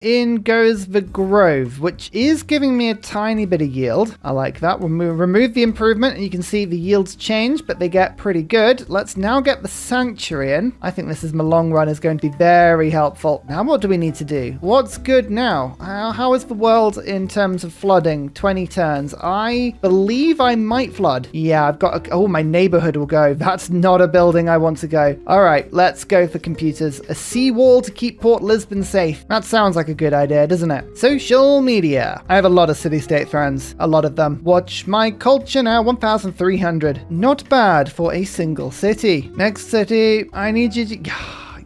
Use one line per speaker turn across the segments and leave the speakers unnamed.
in goes the Grove, which is giving me a tiny bit of yield. I like that. We'll remove the improvement, and you can see the yields change, but they get pretty good. Let's now get the Sanctuary in. I think this is my long run is going to be very helpful. Now, what do we need to do? What's good now? How is the world in terms of flooding? 20 turns. I believe I might flood. Yeah, I've got oh, my neighborhood will go. That's not a building I want to go. All right, let's go for computers. A seawall to keep Port Lisbon safe. That sounds like a good idea, doesn't it? Social media. I have a lot of city-state friends. A lot of them. Watch my culture now. 1,300. Not bad for a single city. Next city, I need you to...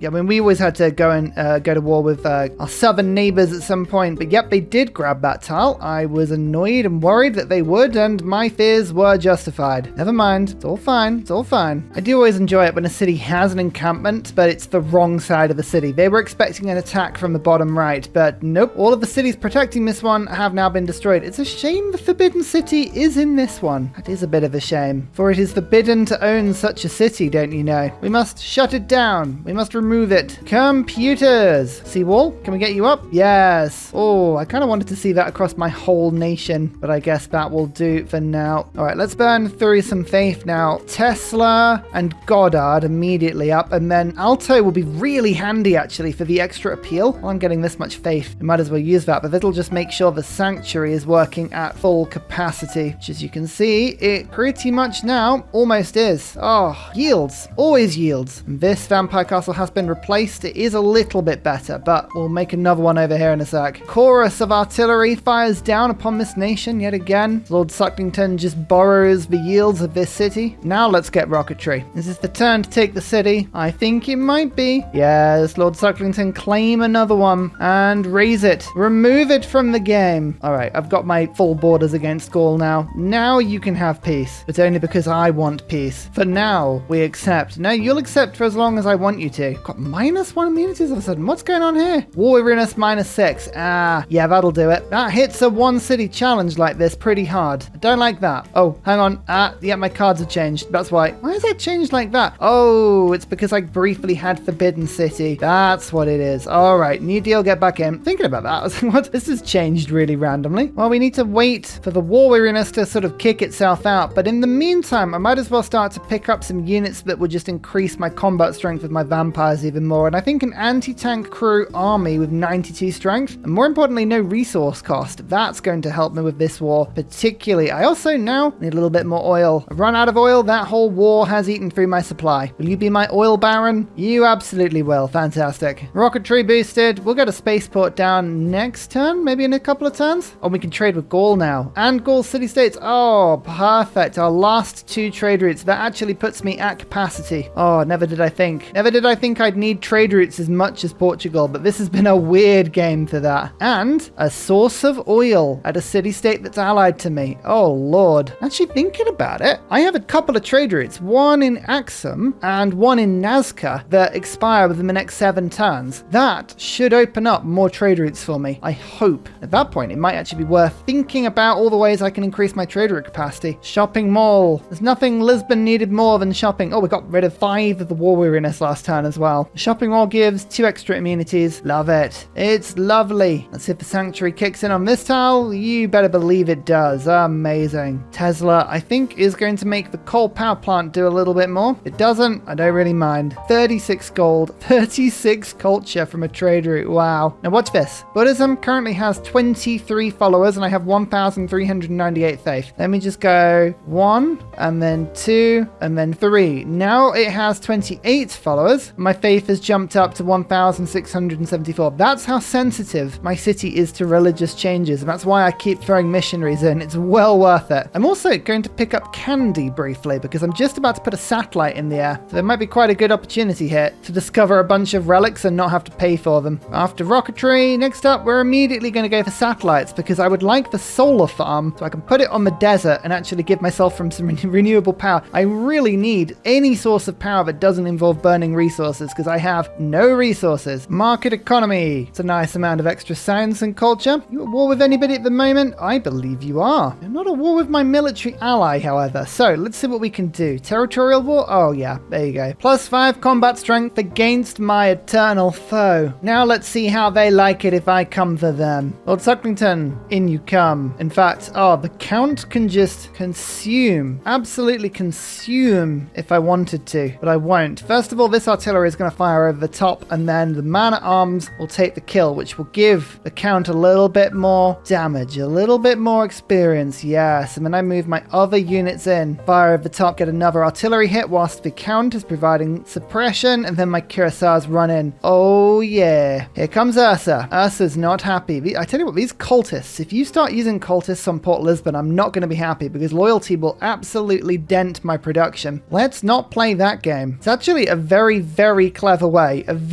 Yeah, I mean, we always had to go and go to war with our southern neighbors at some point. But yep, they did grab that tile. I was annoyed and worried that they would, and my fears were justified. Never mind. It's all fine. It's all fine. I do always enjoy it when a city has an encampment, but it's the wrong side of the city. They were expecting an attack from the bottom right, but nope. All of the cities protecting this one have now been destroyed. It's a shame the Forbidden City is in this one. That is a bit of a shame, for it is forbidden to own such a city, don't you know? We must shut it down. We must remove it. Computers. Seawall, can we get you up? Yes. Oh, I kind of wanted to see that across my whole nation, but I guess that will do for now. All right, let's burn through some faith now. Tesla and Goddard immediately up, and then Alto will be really handy actually for the extra appeal. Well, I'm getting this much faith. We might as well use that, but it'll just make sure the Sanctuary is working at full capacity, which as you can see, it pretty much now almost is. Oh, yields. Always yields. This vampire castle has been replaced. It is a little bit better, but we'll make another one over here in a sec. Chorus of artillery fires down upon this nation yet again. Lord Sucklington just borrows the yields of this city. Now let's get rocketry. Is this the turn to take the city? I think it might be. Yes, Lord Sucklington, claim another one and raise it. Remove it from the game. All right, I've got my full borders against Gaul now. Now you can have peace, but only because I want peace. For now, we accept. No, you'll accept for as long as I want you to. Got -1 immunities all of a sudden. What's going on here? War weariness -6. Ah, yeah, that'll do it. That hits a one city challenge like this pretty hard. I don't like that. Oh, hang on. Yeah, my cards have changed. That's why. Why has that changed like that? Oh, it's because I briefly had Forbidden City. That's what it is. All right, new deal, get back in. Thinking about that, I was like, what? This has changed really randomly. Well, we need to wait for the war weariness to sort of kick itself out. But in the meantime, I might as well start to pick up some units that would just increase my combat strength with my vampires even more. And I think an anti-tank crew army with 92 strength, and more importantly, no resource cost. That's going to help me with this war particularly. I also now need a little bit more oil. I've run out of oil. That whole war has eaten through my supply. Will you be my oil baron? You absolutely will. Fantastic. Rocketry boosted. We'll get a spaceport down next turn, maybe in a couple of turns. Oh, we can trade with Gaul now. And Gaul city-states. Oh, perfect. Our last 2 trade routes. That actually puts me at capacity. Oh, never did I think. Never did I think I'd need trade routes as much as Portugal, but this has been a weird game for that. And a source of oil at a city-state that's allied to me. Oh, Lord. Actually thinking about it, I have a couple of trade routes, one in Axum and one in Nazca that expire within the next 7 turns. That should open up more trade routes for me, I hope. At that point, it might actually be worth thinking about all the ways I can increase my trade route capacity. Shopping mall. There's nothing Lisbon needed more than shopping. Oh, we got rid of 5 of the war weariness last turn as well. Shopping mall gives 2 extra immunities. Love it. It's lovely. Let's see if the Sanctuary kicks in on this tile. You better believe it does. Amazing. Tesla, I think, is going to make the coal power plant do a little bit more. If it doesn't, I don't really mind. 36 gold, 36 culture from a trade route. Wow. Now watch this. Buddhism currently has 23 followers and I have 1,398 faith. Let me just go 1 and then 2 and then 3. Now it has 28 followers. My faith has jumped up to 1,674. That's how sensitive my city is to religious changes, and that's why I keep throwing missionaries in. It's well worth it. I'm also going to pick up Candy briefly because I'm just about to put a satellite in the air, so there might be quite a good opportunity here to discover a bunch of relics and not have to pay for them. After rocketry, next up we're immediately going to go for satellites because I would like the solar farm so I can put it on the desert and actually give myself some renewable power. I really need any source of power that doesn't involve burning resources. because I have no resources. Market economy. It's a nice amount of extra science and culture. You at war with anybody at the moment? I believe you are. You're not at war with my military ally, however. So let's see what we can do. Territorial war? Oh yeah, there you go. +5 combat strength against my eternal foe. Now let's see how they like it if I come for them. Lord Sucklington, in you come. In fact, the Count can just consume, absolutely consume if I wanted to, but I won't. First of all, this artillery is going to fire over the top, and then the man-at-arms will take the kill, which will give the Count a little bit more damage, a little bit more experience, yes. And then I move my other units in, fire over the top, get another artillery hit whilst the Count is providing suppression, and then my cuirassiers run in. Oh yeah, here comes Ursa. Ursa's not happy. I tell you what, these cultists, if you start using cultists on Port Lisbon, I'm not going to be happy because loyalty will absolutely dent my production. Let's not play that game. It's actually a very, very clever way, of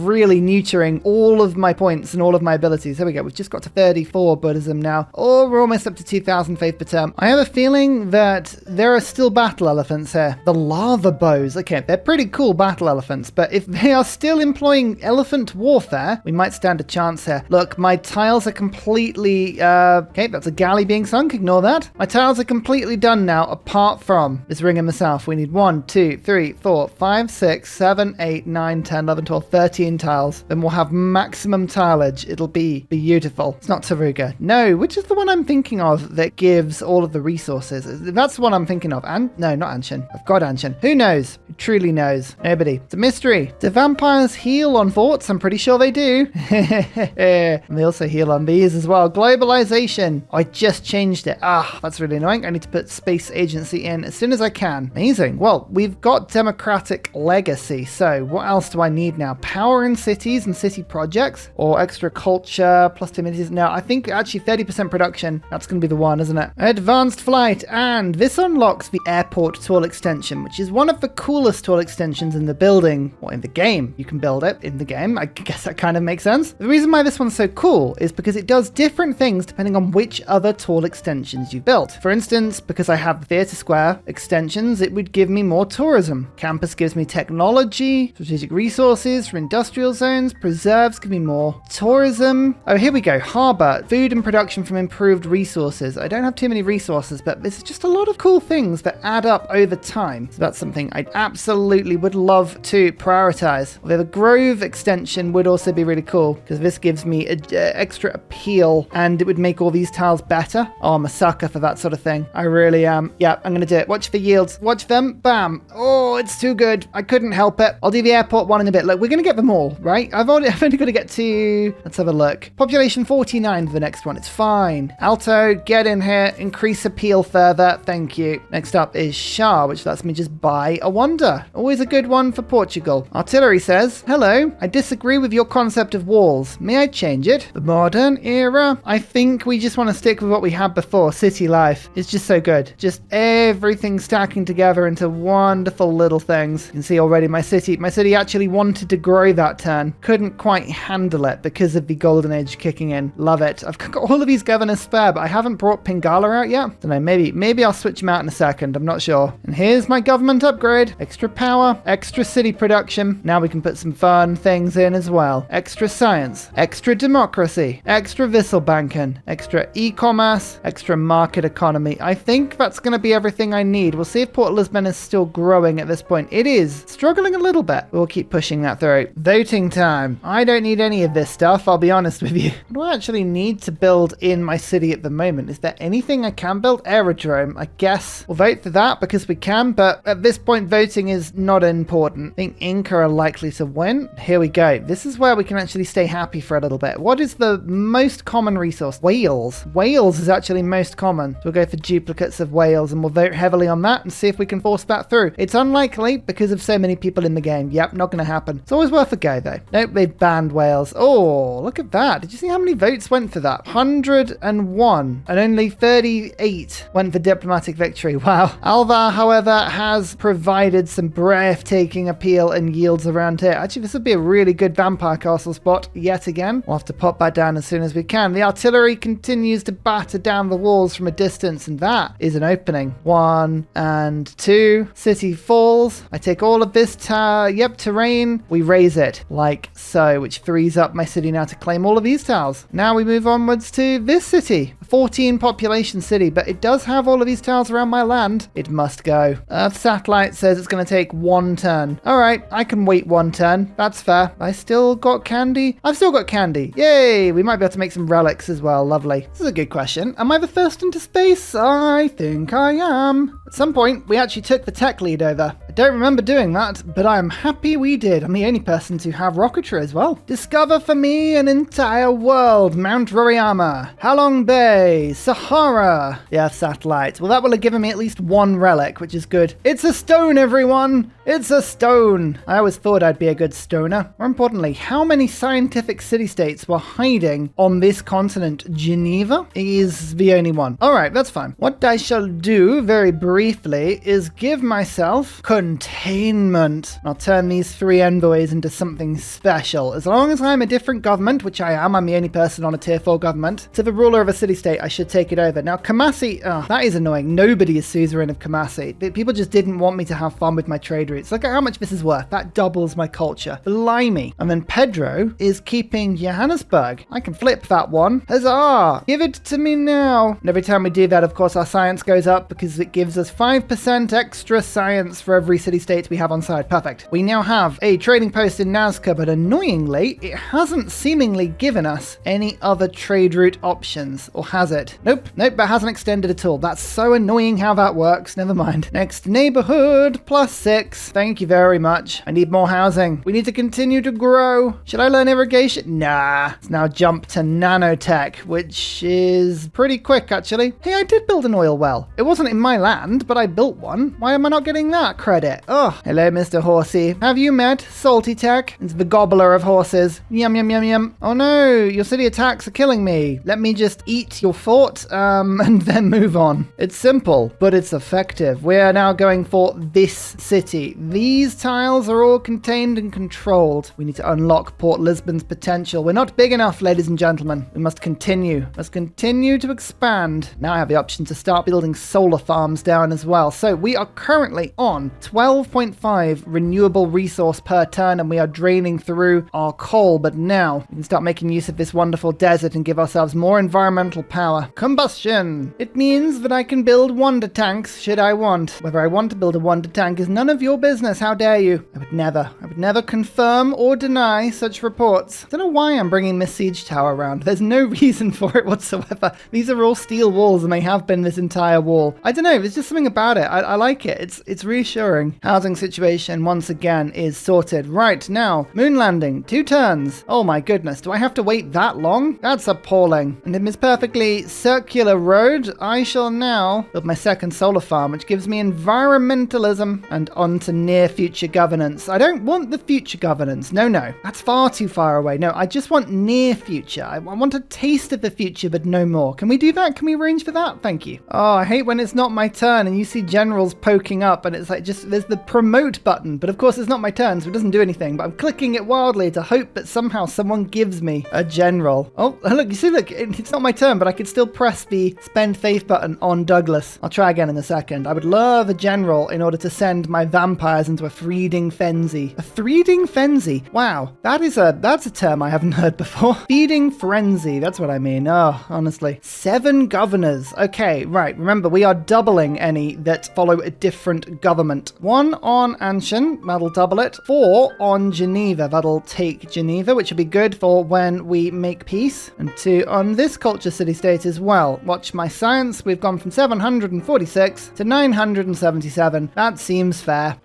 really neutering all of my points and all of my abilities. There we go. We've just got to 34 Buddhism now. Oh, we're almost up to 2,000 faith per term. I have a feeling that there are still battle elephants here. The lava bows. Okay, they're pretty cool battle elephants, but if they are still employing elephant warfare, we might stand a chance here. Look, my tiles are completely, okay, that's a galley being sunk. Ignore that. My tiles are completely done now, apart from this ring in the south. We need 1, 2, 3, 4, 5, 6, 7, 8, 9, 10, 11, 12, 13 tiles. Then we'll have maximum tileage. It'll be beautiful. It's not Taruga. No, which is the one I'm thinking of that gives all of the resources? That's the one I'm thinking of. And no, not Anshin. I've got Anshin. Who knows? Who truly knows? Nobody. It's a mystery. Do vampires heal on forts? I'm pretty sure they do. And they also heal on these as well. Globalization. I just changed it. That's really annoying. I need to put space agency in as soon as I can. Amazing. Well, we've got democratic legacy. So what else do I need now? Power in cities and city projects, or extra culture plus timidity. No, I think actually 30% production. That's going to be the one, isn't it? Advanced flight. And this unlocks the airport tool extension, which is one of the coolest tool extensions in the building, or in the game. You can build it in the game. I guess that kind of makes sense. The reason why this one's so cool is because it does different things depending on which other tool extensions you built. For instance, because I have the Theatre Square extensions, it would give me more tourism. Campus gives me technology, strategic resources for industrial zones, preserves give me more tourism. Oh, here we go. Harbour, food and production from improved resources. I don't have too many resources, but there's just a lot of cool things that add up over time. So that's something I absolutely would love to prioritize. Although the Grove extension would also be really cool because this gives me extra appeal and it would make all these tiles better. Oh, I'm a sucker for that sort of thing. I really am. Yeah, I'm going to do it. Watch the yields. Watch them. Bam. Oh, it's too good. I couldn't help it. I'll do the airport one in a bit. Look, we're going to get them all, right? I've only got to get to, let's have a look. Population 49 for the next one. It's fine. Alto, get in here. Increase appeal further. Thank you. Next up is Shah, which lets me just buy a wonder. Always a good one for Portugal. Artillery says, hello, I disagree with your concept of walls. May I change it? The modern era? I think we just want to stick with what we had before. City life. It's just so good. Just everything stacking together into wonderful little things. You can see already my city actually wanted to grow that turn. Couldn't quite handle it because of the golden age kicking in. Love it. I've got all of these governors spare, but I haven't brought Pingala out yet. Don't know, maybe I'll switch them out in a second. I'm not sure. And here's my government upgrade. Extra power, extra city production. Now we can put some fun things in as well. Extra science, extra democracy, extra Visselbanken, extra e-commerce, extra market economy. I think that's going to be everything I need. We'll see if Port Lisbon is still growing at this point. It is. Struggling a little bit. We'll keep pushing that through. Voting time. I don't need any of this stuff, I'll be honest with you. What do I actually need to build in my city at the moment? Is there anything I can build? Aerodrome. I guess we'll vote for that because we can, but at this point voting is not important. I think Inca are likely to win. Here we go. This is where we can actually stay happy for a little bit. What is the most common resource? Whales. Whales is actually most common. So we'll go for duplicates of whales and we'll vote heavily on that and see if we can force that through. It's unlikely because of so many people in the game. Yep, not going to happen. It's always worth a go though. Nope, they've banned whales. Oh, look at that. Did you see how many votes went for that? 101 and only 38 went for diplomatic victory. Wow. Alvar, however, has provided some breathtaking appeal and yields around here. Actually, this would be a really good vampire castle spot yet again. We'll have to pop that down as soon as we can. The artillery continues to batter down the walls from a distance, and that is an opening. 1 and 2. City falls. I take all of this this terrain, we raise it like so, which frees up my city now to claim all of these tiles. Now we move onwards to this city, 14 population city, but it does have all of these tiles around my land. It must go. Earth satellite says it's going to take 1 turn. All right, I can wait 1 turn. That's fair. I still got candy. I've still got candy. Yay! We might be able to make some relics as well. Lovely. This is a good question. Am I the first into space? I think I am. At some point, we actually took the tech lead over. I don't remember doing that, but I'm happy we did. I'm the only person to have rocketry as well. Discover for me an entire world. Mount Roraima, Halong Bay, Sahara. The Earth satellite. Well, that will have given me at least 1 relic, which is good. It's a stone, everyone. It's a stone. I always thought I'd be a good stoner. More importantly, how many scientific city-states were hiding on this continent? Geneva is the only one. All right, that's fine. What I shall do very briefly is give myself containment. I'll turn these 3 envoys into something special. As long as I'm a different government, which I am, I'm the only person on a tier 4 government, to the ruler of a city-state, I should take it over. Now, Kumasi, that is annoying. Nobody is suzerain of Kumasi. People just didn't want me to have fun with my trade routes. Look at how much this is worth. That doubles my culture. Blimey. And then Pedro is keeping Johannesburg. I can flip that one. Huzzah! Give it to me now. And every time we do that, of course, our science goes up because it gives us 5% extra science for every city-state we have on side. Perfect. We now have a trading post in Nazca, but annoyingly, it hasn't seemingly given us any other trade route options. Or has it? Nope, that hasn't extended at all. That's so annoying how that works. Never mind. Next neighborhood, +6. Thank you very much. I need more housing. We need to continue to grow. Should I learn irrigation? Nah. Let's now jump to nanotech, which is pretty quick, actually. Hey, I did build an oil well. It wasn't in my land, but I built one. Why am I not getting that credit? Oh, hello, Mr. Horsey. Have you met Salty Tech? It's the gobbler of horses. Yum, yum, yum, yum. Oh no, your city attacks are killing me. Let me just eat your fort, and then move on. It's simple, but it's effective. We are now going for this city. These tiles are all contained and controlled. We need to unlock Port Lisbon's potential. We're not big enough, ladies and gentlemen. We must continue. Must continue to expand. Now I have the option to start building solar farms down as well. So we are currently on 12.5 renewable resource per turn, and we are draining through our coal. But now we can start making use of this wonderful desert and give ourselves more environmental power. Combustion. It means that I can build wonder tanks should I want. Whether I want to build a wonder tank is none of your business. How dare you? I would never confirm or deny such reports. I don't know why I'm bringing this siege tower around. There's no reason for it whatsoever. These are all steel walls, and they have been this entire wall. I don't know. There's just something about it. I like it. It's reassuring. Housing situation once again is sorted. Right now, moon landing, 2 turns. Oh my goodness. Do I have to wait that long? That's appalling. And in this perfectly circular road, I shall now build my second solar farm, which gives me environmentalism and on to near future governance. I don't want the future governance. No. That's far too far away. No, I just want near future. I want a taste of the future, but no more. Can we do that? Can we arrange for that? Thank you. Oh, I hate when it's not my turn and you see generals poking up and it's like just, there's the promote button, but of course it's not my turn, so it doesn't do anything, but I'm clicking it wildly to hope that somehow someone gives me a general. Oh, look, you see, look, it's not my turn, but I could still press the spend faith button on Douglas. I'll try again in a second. I would love a general in order to send my vampires into a feeding frenzy. A feeding frenzy? Wow, that's a term I haven't heard before. Feeding frenzy, that's what I mean. Oh, honestly. 7 governors. Okay, right. Remember, we are doubling any that follow a different government. 1 on Anshan, that'll double it. 4 on Geneva, that'll take Geneva, which will be good for when we make peace. And 2 on this culture city-state as well. Watch my science. We've gone from 746 to 977. That seems fair.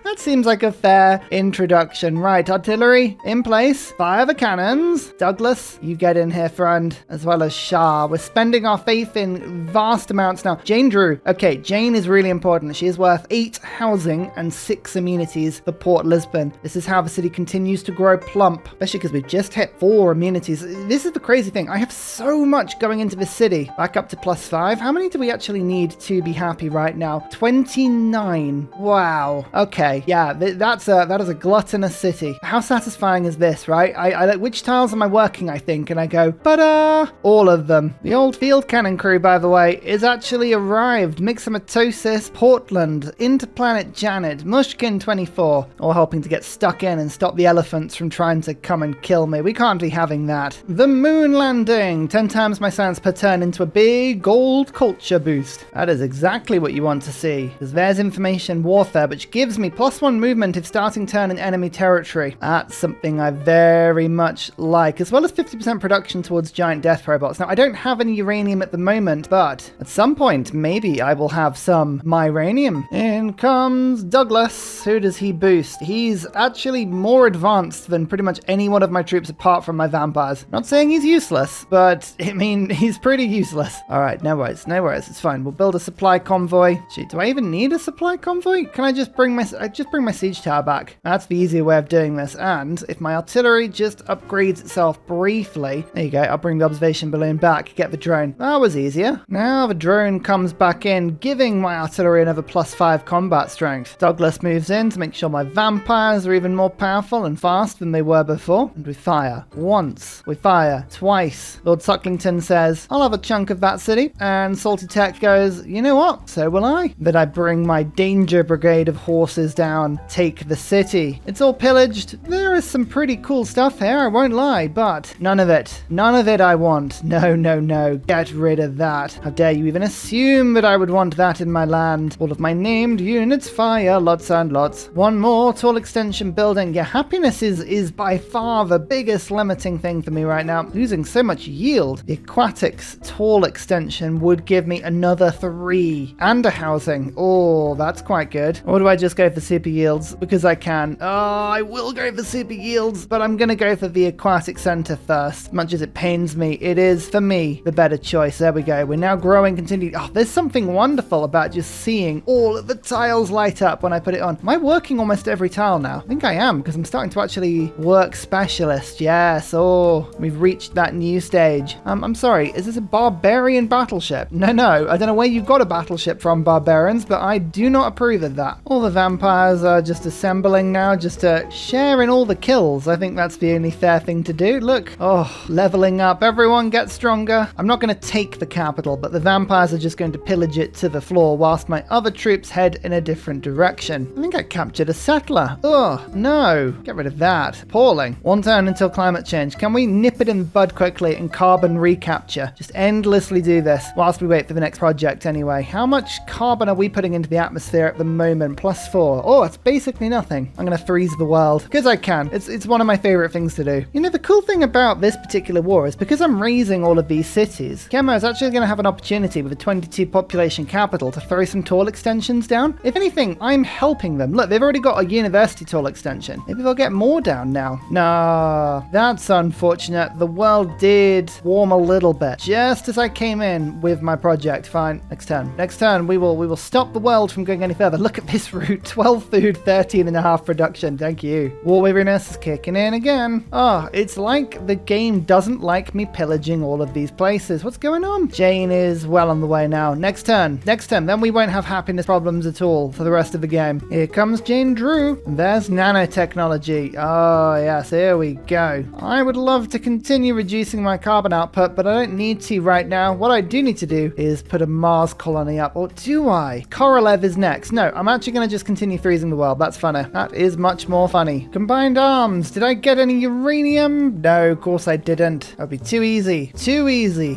That seems like a fair introduction. Right, artillery in place. Fire the cannons. Douglas, you get in here, friend, as well as Shah. We're spending our faith in vast amounts now. Jane Drew. Okay, Jane is really important. She is worth 8 housing and 6 amenities for Port Lisbon. This is how the city continues to grow plump, especially because we've just hit 4 amenities. This is the crazy thing. I have so much going into this city. Back up to +5. How many do we actually need to be happy right now? 29. Wow. Okay. okay. Yeah, that is a gluttonous city. How satisfying is this, right? I like, which tiles am I working, I think, and I go, but all of them. The old field cannon crew, by the way, is actually arrived. Mixomatosis, Portland, Interplanet Janet, Mushkin 24, all hoping to get stuck in and stop the elephants from trying to come and kill me. We can't be having that. The moon landing, 10 times my science per turn into a big gold culture boost. That is exactly what you want to see, because there's information warfare, which gives me +1 movement if starting turn in enemy territory. That's something I very much like, as well as 50% production towards giant death robots. Now, I don't have any uranium at the moment, but at some point, maybe I will have some myranium. In comes Douglas. Who does he boost? He's actually more advanced than pretty much any one of my troops apart from my vampires. Not saying he's useless, but I mean, he's pretty useless. All right, no worries, it's fine. We'll build a supply convoy. Shoot, do I even need a supply convoy? Can I just bring my siege tower back? That's the easier way of doing this. And if my artillery just upgrades itself briefly, there you go, I'll bring the observation balloon back, get the drone. That was easier. Now the drone comes back in, giving my artillery another +5 combat strength. Douglas moves in to make sure my vampires are even more powerful and fast than they were before. And we fire once, we fire twice. Lord Sucklington says, I'll have a chunk of that city. And Salty Tech goes, you know what? So will I. Then I bring my danger brigade of horses down, take the city. It's all pillaged. There is some pretty cool stuff here, I won't lie, but none of it I want. No, get rid of that. How dare you even assume that I would want that in my land. All of my named units fire, lots and lots. One more tall extension building. Yeah, happiness is by far the biggest limiting thing for me right now. Losing so much yield. The aquatics tall extension would give me another 3 and a housing. Oh, that's quite good. Or do I just go for super yields? Because I can. Oh, I will go for super yields, but I'm going to go for the aquatic center first. As much as it pains me, it is, for me, the better choice. There we go. We're now growing, continue. Oh, there's something wonderful about just seeing all of the tiles light up when I put it on. Am I working almost every tile now? I think I am, because I'm starting to actually work specialist. Yes. Oh, we've reached that new stage. I'm sorry. Is this a barbarian battleship? No. I don't know where you got a battleship from, barbarians, but I do not approve of that. All the vampires are just assembling now, just to share in all the kills. I think that's the only fair thing to do. Look. Oh, leveling up. Everyone gets stronger. I'm not going to take the capital, but the vampires are just going to pillage it to the floor whilst my other troops head in a different direction. I think I captured a settler. Oh, no. Get rid of that. Appalling. 1 turn until climate change. Can we nip it in the bud quickly and carbon recapture? Just endlessly do this whilst we wait for the next project anyway. How much carbon are we putting into the atmosphere at the moment? +4. Oh, it's basically nothing. I'm going to freeze the world because I can. It's one of my favorite things to do. You know, the cool thing about this particular war is because I'm raising all of these cities, Chemo is actually going to have an opportunity with a 22 population capital to throw some tall extensions down. If anything, I'm helping them. Look, they've already got a university tall extension. Maybe they'll get more down now. Nah, that's unfortunate. The world did warm a little bit just as I came in with my project. Fine. Next turn we will stop the world from going any further. Look at this route. 12 food, 13.5 production. Thank you. War weariness is kicking in again. Oh, it's like the game doesn't like me pillaging all of these places. What's going on? Jane is well on the way now. Next turn. Then we won't have happiness problems at all for the rest of the game. Here comes Jane Drew. And there's nanotechnology. Oh, yes, here we go. I would love to continue reducing my carbon output, but I don't need to right now. What I do need to do is put a Mars colony up. Or do I? Korolev is next. No, I'm actually going to just continue freezing the world. That's funner. That is much more funny. Combined arms. Did I get any uranium? No, of course I didn't. That would be too easy.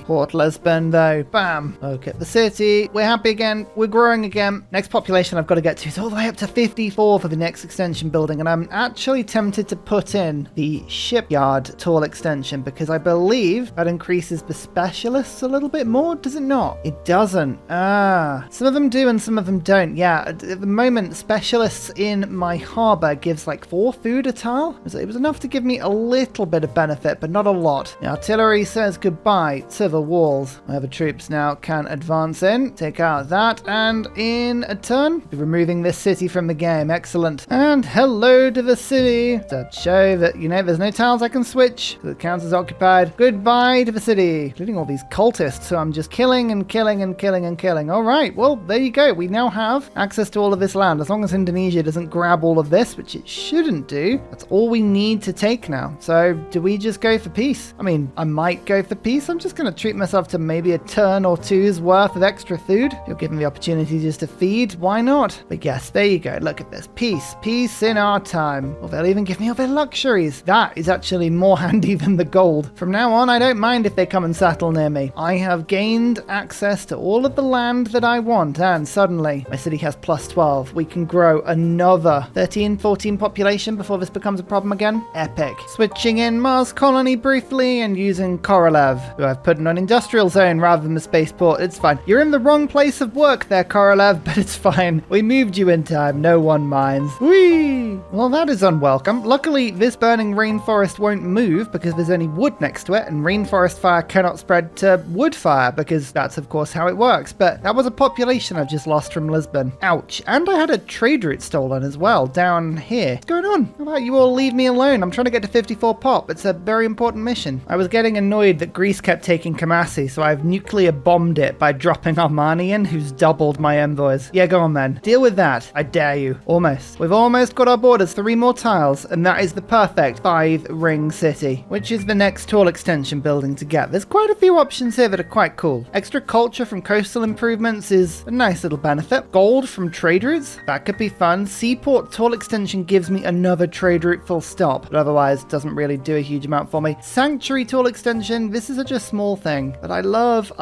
Port Lisbon, though. Bam. Okay, the city. We're happy again. We're growing again. Next population I've got to get to is all the way up to 54 for the next extension building. And I'm actually tempted to put in the shipyard tall extension because I believe that increases the specialists a little bit more. Does it not? It doesn't. Some of them do and some of them don't. Yeah, at the moment, specialists in my harbor gives like 4 food a tile. It was enough to give me a little bit of benefit, but not a lot. The artillery says goodbye to the walls. My other troops now can advance in, take out that, and in a turn, be removing this city from the game. Excellent. And hello to the city to show that, you know, there's no tiles I can switch, so it counts as occupied. Goodbye to the city, including all these cultists who I'm just killing and killing and killing and killing. All right, well, there you go. We now have access to all of this land, as long as Indonesia doesn't grab all of this, which it shouldn't do. That's all we need to take now. So do we just go for peace? I mean, I might go for peace. I'm just going to treat myself to maybe a turn or two's worth of extra food. If you're given the opportunity just to feed, why not? But yes, there you go. Look at this. Peace in our time. Or they'll even give me all their luxuries. That is actually more handy than the gold. From now on, I don't mind if they come and settle near me. I have gained access to all of the land that I want, and suddenly my city has plus 12. We can grow another 13, 14 population before this becomes a problem again. Epic. Switching in Mars colony briefly and using Korolev, who I've put in an industrial zone rather than the spaceport. It's fine. You're in the wrong place of work there, Korolev, but it's fine. We moved you in time. No one minds. Whee! Well, that is unwelcome. Luckily, this burning rainforest won't move because there's only wood next to it, and rainforest fire cannot spread to wood fire because that's, of course, how it works. But that was a population I've just lost from Lisbon. Ouch. And I had a trade route stolen as well down here. What's going on? How about you all leave me alone? I'm trying to get to 54 pop. It's a very important mission. I was getting annoyed that Greece kept taking Kumasi, so I've nuclear bombed it by dropping Armani in, who's doubled my envoys. Yeah, go on then. Deal with that. I dare you. Almost. We've almost got our borders. 3 more tiles, and that is the perfect 5-ring city, which is the next tall extension building to get. There's quite a few options here that are quite cool. Extra culture from coastal improvements is a nice little benefit. Gold from trade routes, that could be fun. Seaport tall extension gives me another trade route full stop, but otherwise doesn't really do a huge amount for me. Sanctuary tall extension, this is such a small thing, but I love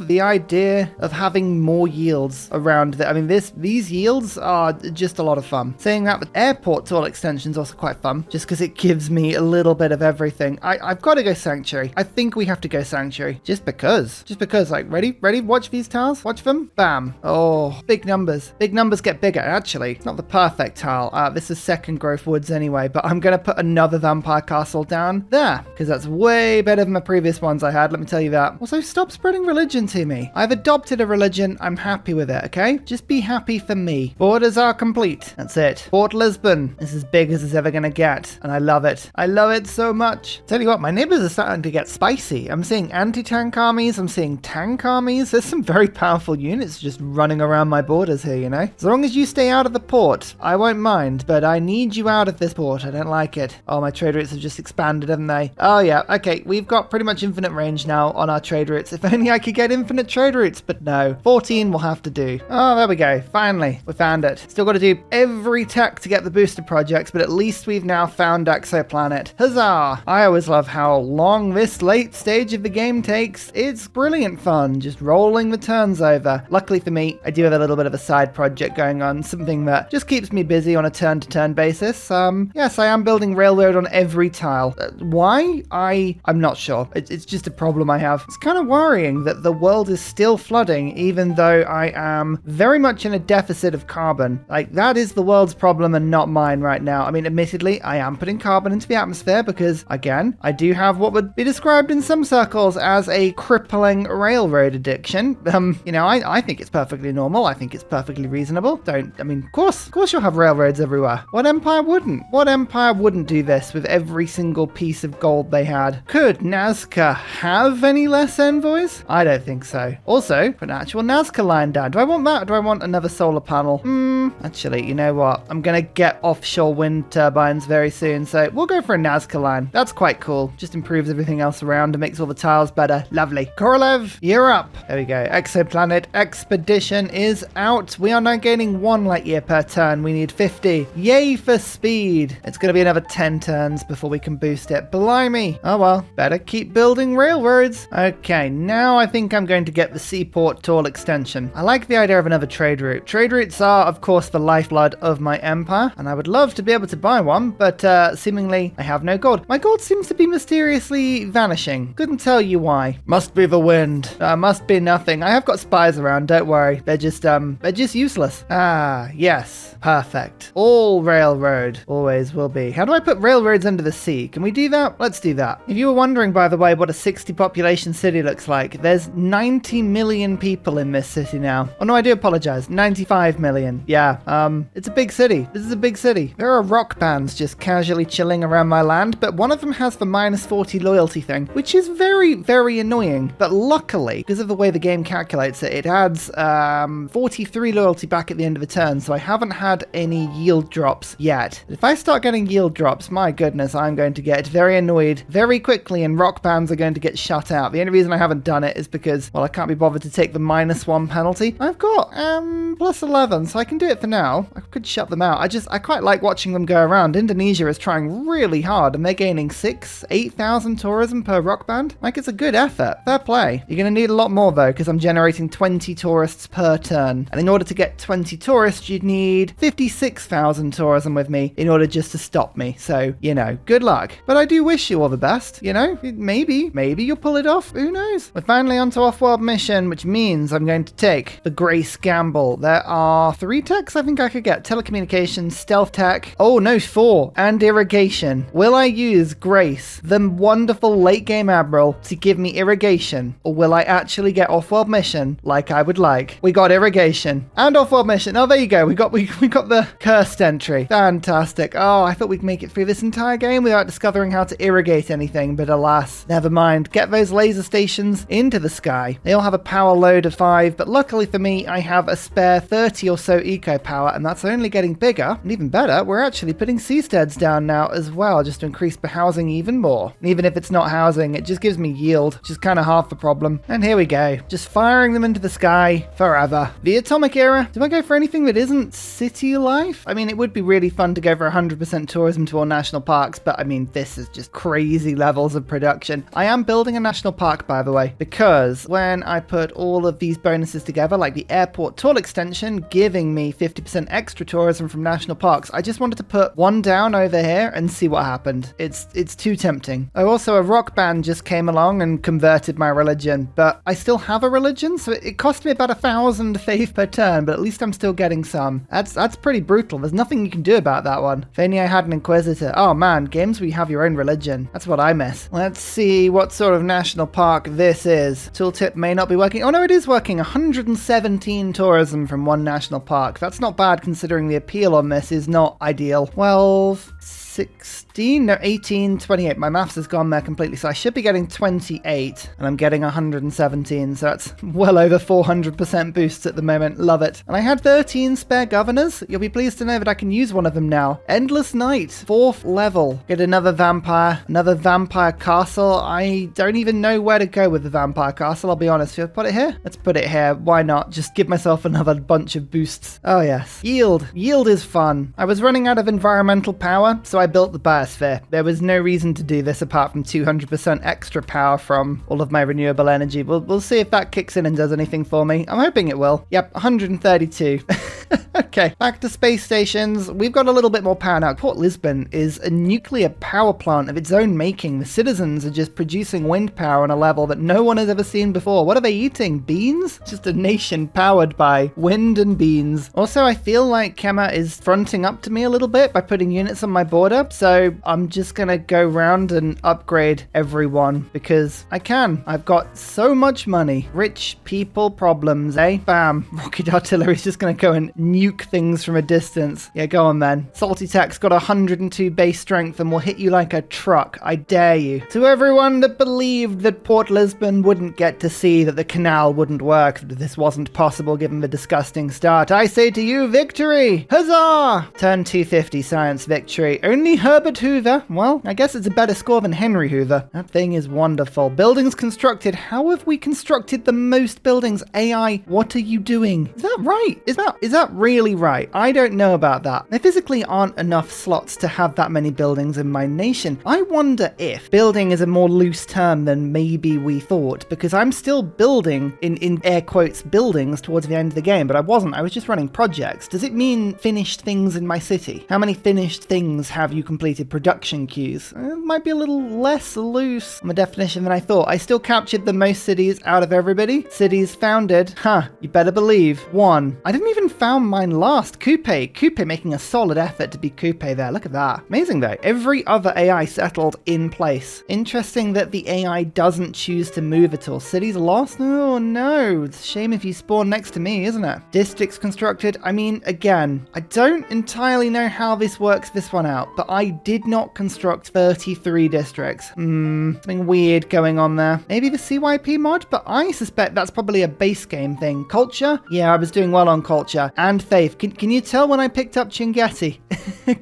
the idea of having more yields around. I mean, these yields are just a lot of fun. Saying that, with airport tall extension is also quite fun, just because it gives me a little bit of everything. I've got to go sanctuary. I think we have to go sanctuary, just because. Like, ready? Watch these tiles. Watch them. Bam. Oh, big numbers. Big numbers get bigger. Actually, it's not the perfect tile. This is second growth woods anyway, but I'm gonna put another vampire castle down there because that's way better than the previous ones I had. Let me tell you that. Also, stop spreading religion to me. I've adopted a religion. I'm happy with it. Okay, just be happy for me. Borders are complete. That's it. Port Lisbon is as big as it's ever gonna get, and I love it. I love it so much. Tell you what, my neighbors are starting to get spicy. I'm seeing anti-tank armies. I'm seeing tank armies. There's some very powerful units just running around my borders here, you know? As long as you stay out of the port, I won't mind, but I need you out of this port. I don't like it. Oh, my trade routes have just expanded, haven't they? Oh, yeah. Okay, we've got pretty much infinite range now on our trade routes. If only I could get infinite trade routes, but no. 14 will have to do. Oh, there we go. Finally, we found it. Still got to do every tech to get the booster projects, but at least we've now found Exoplanet. Huzzah! I always love how long this late stage of the game takes. It's brilliant fun, just rolling the turns over. Luckily for me, I do have a little bit of a side project going on, something that just keeps me busy on a turn-to-turn basis. Yes, I am building railroad on every tile. Why? I'm not sure. It's just a problem I have. It's kind of worrying that the world is still flooding, even though I am very much in a deficit of carbon. Like, that is the world's problem and not mine right now. I mean, admittedly, I am putting carbon into the atmosphere because, again, I do have what would be described in some circles as a crippling railroad addiction. You know, I think it's perfectly normal. I think it's perfectly reasonable. Of course you'll have railroads everywhere. What empire wouldn't? What empire wouldn't do this with every single piece of gold they had? Could Nazca have any less envoys? I don't think so. Also, put an actual Nazca line down. Do I want that, or do I want another solar panel? Actually, you know what? I'm gonna get offshore wind turbines very soon, so we'll go for a Nazca line. That's quite cool. Just improves everything else around and makes all the tiles better. Lovely. Korolev, you're up. There we go. Exoplanet expedition is out. We are now gaining 1 light year per turn. We need 50. Yay for speed. It's gonna be another 10 turns before we can boost it. Blimey. Oh well, better keep building railroads. Okay, now I think I'm going to get the seaport tall extension. I like the idea of another trade route. Trade routes are, of course, the lifeblood of my empire, and I would love to be able to buy one, but seemingly I have no gold. My gold seems to be mysteriously vanishing. Couldn't tell you why. Must be the wind. Must be nothing. I have got spies around, don't worry. They're just useless. Ah, yes. Perfect. All railroad. Always will be. How do I put railroads under the sea? Can we do that? Let's do that. If you were wondering, by the way, what a 60 population city looks like, there's 90 million people in this city now. Oh no, I do apologize. 95 million. Yeah, it's a big city. This is a big city. There are rock bands just casually chilling around my land, but one of them has the -40 loyalty thing, which is very, very annoying. But luckily, because of the way the game calculates it, it adds 43 loyalty back at the end of the turn. turn, so I haven't had any yield drops yet. If I start getting yield drops, my goodness, I'm going to get very annoyed very quickly and rock bands are going to get shut out. The only reason I haven't done it is because, well, I can't be bothered to take the -1 penalty. I've got +11, so I can do it for now. I could shut them out. I quite like watching them go around. Indonesia is trying really hard and they're gaining 8,000 tourism per rock band. Like, it's a good effort. Fair play. You're going to need a lot more though, because I'm generating 20 tourists per turn. And in order to get 20 tourists, you'd need 56,000 tourism with me in order just to stop me. So, you know, good luck. But I do wish you all the best, you know? Maybe you'll pull it off. Who knows? We're finally onto off-world mission, which means I'm going to take the Grace gamble. There are 3 techs I think I could get. Telecommunications, stealth tech. Oh no, 4. And irrigation. Will I use Grace, the wonderful late game admiral, to give me irrigation? Or will I actually get off-world mission like I would like? We got irrigation and off-world mission. Oh, there you go. We got the cursed entry. Fantastic. Oh, I thought we'd make it through this entire game without discovering how to irrigate anything, but alas, never mind. Get those laser stations into the sky. They all have a power load of 5, but luckily for me, I have a spare 30 or so eco power, and that's only getting bigger. And even better, we're actually putting seasteads down now as well, just to increase the housing even more. And even if it's not housing, it just gives me yield, which is kind of half the problem. And here we go, just firing them into the sky forever. The atomic era. Do I go for anything that isn't city life? I mean, it would be really fun to go for 100% tourism to all national parks, but I mean, this is just crazy levels of production. I am building a national park, by the way, because when I put all of these bonuses together, like the airport toll extension giving me 50% extra tourism from national parks, I just wanted to put one down over here and see what happened. It's too tempting. Oh, also a rock band just came along and converted my religion, but I still have a religion, so it cost me about 1,000 faith per turn, but at least I'm still getting some. That's pretty brutal. There's nothing you can do about that one. If only I had an inquisitor. Oh man, games where you have your own religion. That's what I miss. Let's see what sort of national park this is. Tooltip may not be working. Oh no, it is working. 117 tourism from one national park. That's not bad considering the appeal on this is not ideal. 12, 16, no, 18, 28. My maths has gone there completely, so I should be getting 28, and I'm getting 117, so that's well over 400% boosts at the moment. Love it. And I had 13 spare governors. You'll be pleased to know that I can use one of them now. Endless Night, 4th level. Get another vampire castle. I don't even know where to go with the vampire castle, I'll be honest. Should I put it here? Let's put it here. Why not? Just give myself another bunch of boosts. Oh yes. Yield. Yield is fun. I was running out of environmental power, so I built the biosphere. There was no reason to do this apart from 200% extra power from all of my renewable energy. We'll see if that kicks in and does anything for me. I'm hoping it will. Yep, 132. Okay, back to space stations. We've got a little bit more power now. Port Lisbon is a nuclear power plant of its own making. The citizens are just producing wind power on a level that no one has ever seen before. What are they eating? Beans? Just a nation powered by wind and beans. Also, I feel like Kema is fronting up to me a little bit by putting units on my border, so I'm just gonna go round and upgrade everyone because I can. I've got so much money. Rich people problems, eh? Bam. Rocket artillery's just gonna go and nuke things from a distance. Yeah, go on then. Salty Tech's got 102 base strength and will hit you like a truck. I dare you. To everyone that believed that Port Lisbon wouldn't get to see that the canal wouldn't work, that this wasn't possible given the disgusting start, I say to you, victory! Huzzah! Turn 250 science victory. Only Herbert Hoover? Well, I guess it's a better score than Henry Hoover. That thing is wonderful. Buildings constructed. How have we constructed the most buildings? AI, what are you doing? Is that right? Is that really right? I don't know about that. There physically aren't enough slots to have that many buildings in my nation. I wonder if building is a more loose term than maybe we thought, because I'm still building, in air quotes, buildings towards the end of the game, but I wasn't. I was just running projects. Does it mean finished things in my city? How many finished things have you completed production queues? It might be a little less loose on the definition than I thought. I still captured the most cities out of everybody. Cities founded. You better believe. 1. I didn't even found mine last. Coupe making a solid effort to be Coupe there. Look at that. Amazing though. Every other AI settled in place. Interesting that the AI doesn't choose to move at all. Cities lost? Oh no. It's a shame if you spawn next to me, isn't it? Districts constructed. I mean, again, I don't entirely know how this works this one out, but I did did not construct 33 districts. Something weird going on there. Maybe the CYP mod, but I suspect that's probably a base game thing. Culture? Yeah, I was doing well on culture. And faith. Can you tell when I picked up Chingeti?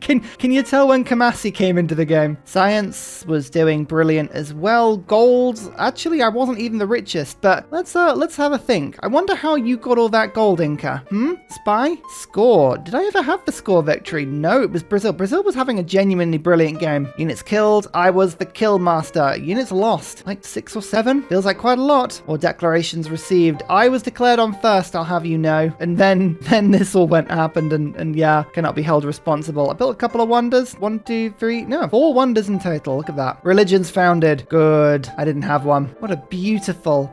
Can you tell when Kumasi came into the game? Science was doing brilliant as well. Gold, actually I wasn't even the richest, but let's have a think. I wonder how you got all that gold, Inca. Spy? Score. Did I ever have the score victory? No, it was Brazil. Brazil was having a genuinely brilliant game. Units killed, I was the kill master. Units lost, like 6 or 7? Feels like quite a lot. Or declarations received. I was declared on first, I'll have you know. And then this all happened and yeah, cannot be held responsible. I built a couple of wonders. 1, 2, 3, no, 4 wonders in total. Look at that. Religions founded. Good. I didn't have one. What a beautiful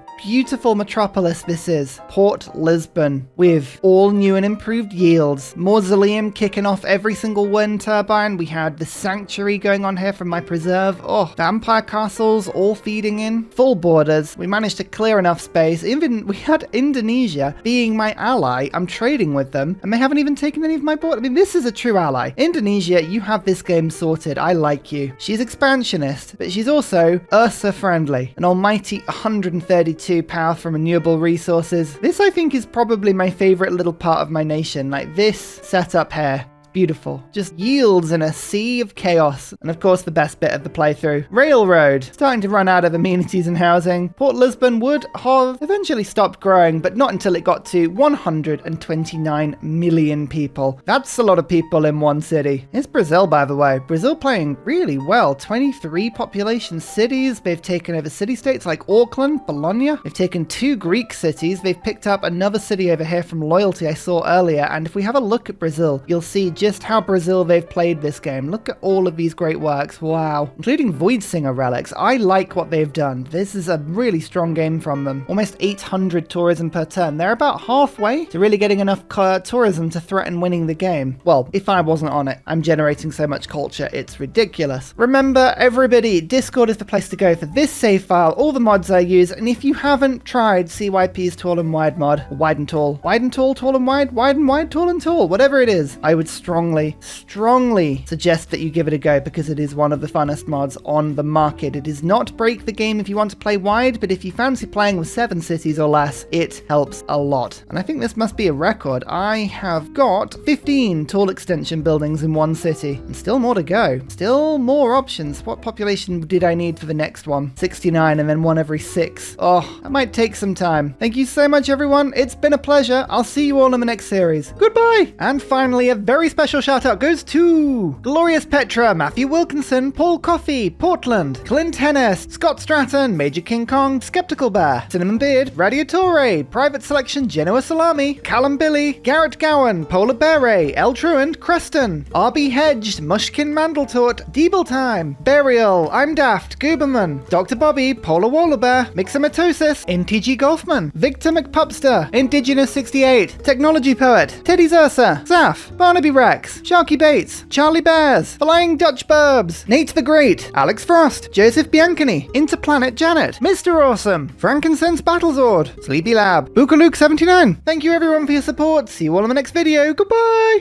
metropolis this is. Port Lisbon with all new and improved yields. Mausoleum kicking off every single wind turbine. We had the sanctuary going on here from my preserve. Oh, vampire castles all feeding in. Full borders. We managed to clear enough space. Even we had Indonesia being my ally. I'm trading with them and they haven't even taken any of my board. I mean, this is a true ally. Indonesia, you have this game sorted. I like you. She's expansionist, but she's also Ursa friendly. An almighty 132 power from renewable resources. This I think is probably my favorite little part of my nation. Like this setup here. Beautiful. Just yields in a sea of chaos. And of course the best bit of the playthrough. Railroad. Starting to run out of amenities and housing. Port Lisbon would have eventually stopped growing, but not until it got to 129 million people. That's a lot of people in one city. Here's Brazil, by the way. Brazil playing really well. 23 population cities. They've taken over city-states like Auckland, Bologna. They've taken 2 Greek cities. They've picked up another city over here from Loyalty I saw earlier. And if we have a look at Brazil, you'll see just how Brazil they've played this game. Look at all of these great works. Wow. Including Void Singer relics. I like what they've done. This is a really strong game from them. Almost 800 tourism per turn. They're about halfway to really getting enough tourism to threaten winning the game. Well, if I wasn't on it, I'm generating so much culture, it's ridiculous. Remember, everybody, Discord is the place to go for this save file, all the mods I use, and if you haven't tried CYP's Tall and Wide mod, wide and tall, tall and wide, tall and tall, whatever it is, I would strongly suggest that you give it a go because it is one of the funnest mods on the market. It does not break the game if you want to play wide, but if you fancy playing with 7 cities or less, it helps a lot. And I think this must be a record. I have got 15 tall extension buildings in one city and still more to go. Still more options. What population did I need for the next one? 69 and then one every 6. Oh, that might take some time. Thank you so much, everyone. It's been a pleasure. I'll see you all in the next series. Goodbye. And finally, a very special shout out goes to Glorious Petra, Matthew Wilkinson, Paul Coffey, Portland, Clint Hennis, Scott Stratton, Major King Kong, Skeptical Bear, Cinnamon Beard, Radiatore, Private Selection, Genoa Salami, Callum Billy, Garrett Gowan, Polar Beret, El Truant, Creston, RB Hedged, Mushkin Mandletort, Deeble Time, Burial, I'm Daft, Gooberman, Dr. Bobby, Polar Waller Bear, Mixomatosis, NTG Golfman, Victor McPupster, Indigenous 68, Technology Poet, Teddy Zersa, Zaf, Barnaby Rex, Sharky Bates, Charlie Bears, Flying Dutch Burbs, Nate the Great, Alex Frost, Joseph Biancani, Interplanet Janet, Mr. Awesome, Frankincense Battlezord, Sleepy Lab, Bookaluk79. Thank you everyone for your support. See you all in the next video. Goodbye!